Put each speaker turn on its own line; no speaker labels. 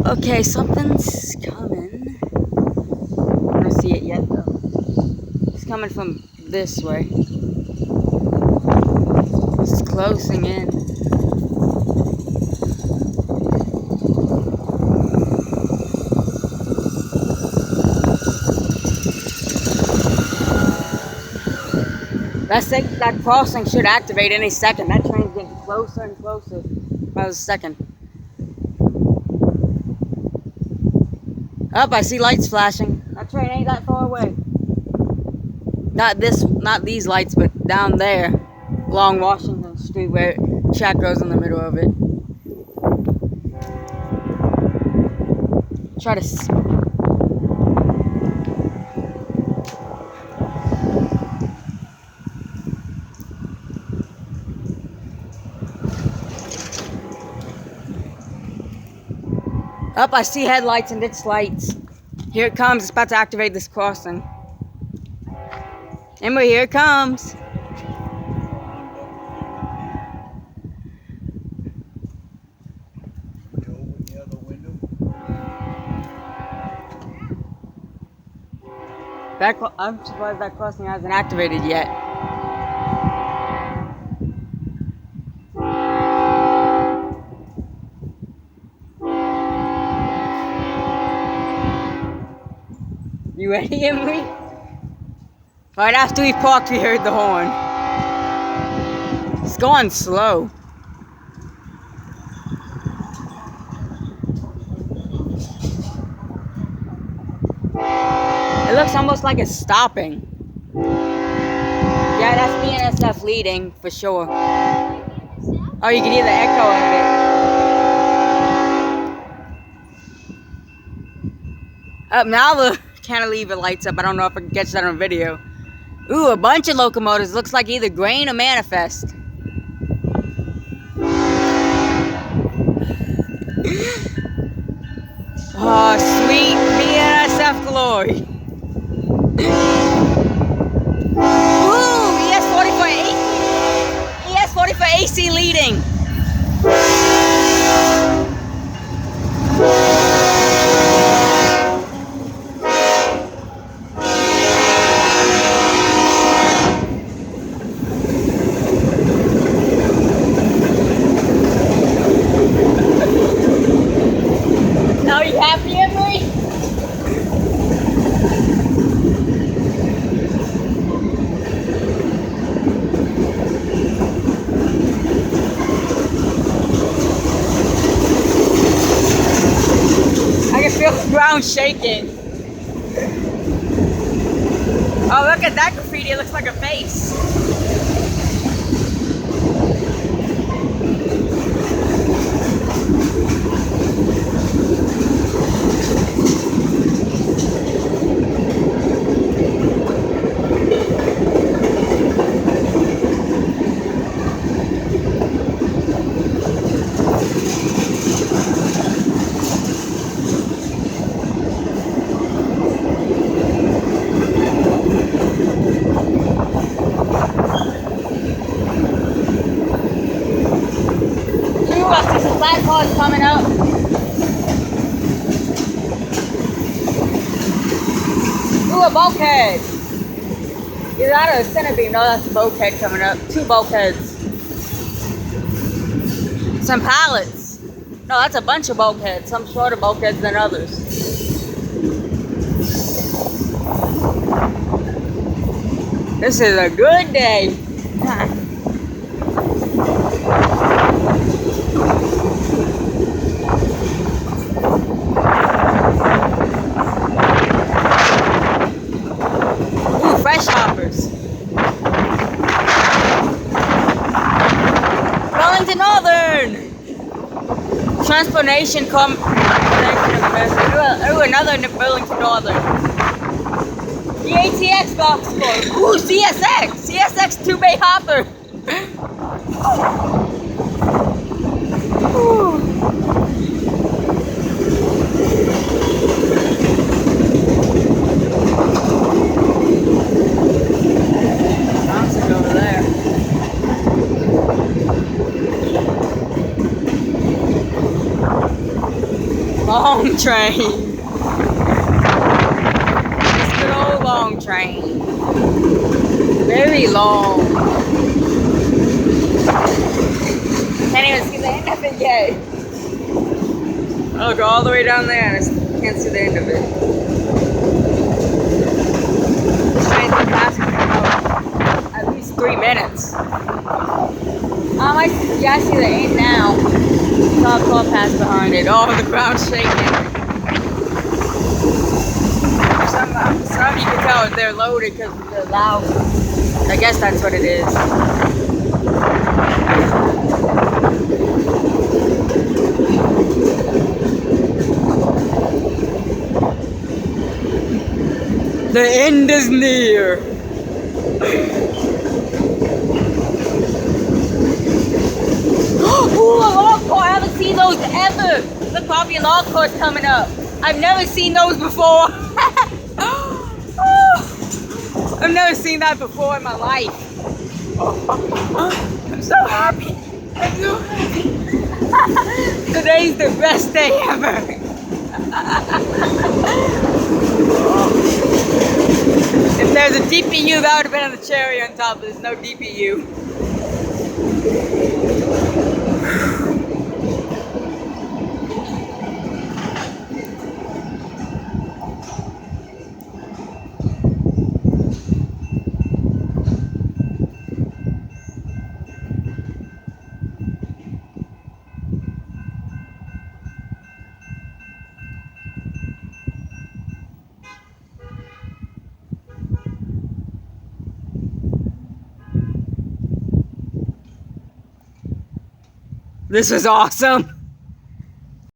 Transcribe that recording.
Okay, something's coming. I don't see it yet though. It's coming from this way. It's closing in. That crossing should activate any second. That train's getting closer and closer by the second. Up, I see lights flashing. That train ain't that far away. Not these lights, but down there, along Washington Street, where track goes in the middle of it. Try to. Up, I see headlights and its lights. Here it comes. It's about to activate this crossing. Emily, here it comes. I'm surprised that crossing hasn't activated yet. You ready, Emily? Right after we parked, we heard the horn. It's going slow. It looks almost like it's stopping. Yeah, that's BNSF leading for sure. Oh, you can hear the echo of it. Up now the cantilever lights up. I don't know if I can catch that on video. Ooh, a bunch of locomotives. Looks like either grain or manifest. Oh, sweet BNSF glory. Ooh, ES40 for AC leading. Are you happy, Emily? I can feel the ground shaking. Oh, look at that graffiti. It looks like a face. Flat cars coming up. Ooh, a bulkhead. Either that or a center beam. No, that's a bulkhead coming up. Two bulkheads. Some pallets. No, that's a bunch of bulkheads. Some shorter bulkheads than others. This is a good day. Fresh hoppers. Burlington Northern. Transportation Ooh, another Burlington Northern. The ATX box score. Ooh, CSX. CSX 2-bay hopper. Ooh. Over there. Long train. This good old long train. Very long. Can't even see the end of it yet. I'll go all the way down there and I can't see the end of it. This train's been passing for about at least 3 minutes. I see the end now. Saw a car pass behind it. Oh, the ground's shaking. Some you can tell they're loaded because they're loud. I guess that's what it is. The end is near. Ooh, a log car. I haven't seen those ever. Look, probably a log car's coming up. I've never seen those before. I've never seen that before in my life. I'm so happy. I'm so happy. Today's the best day ever. If there's a DPU, that would have been on the cherry on top, but there's no DPU. This was awesome.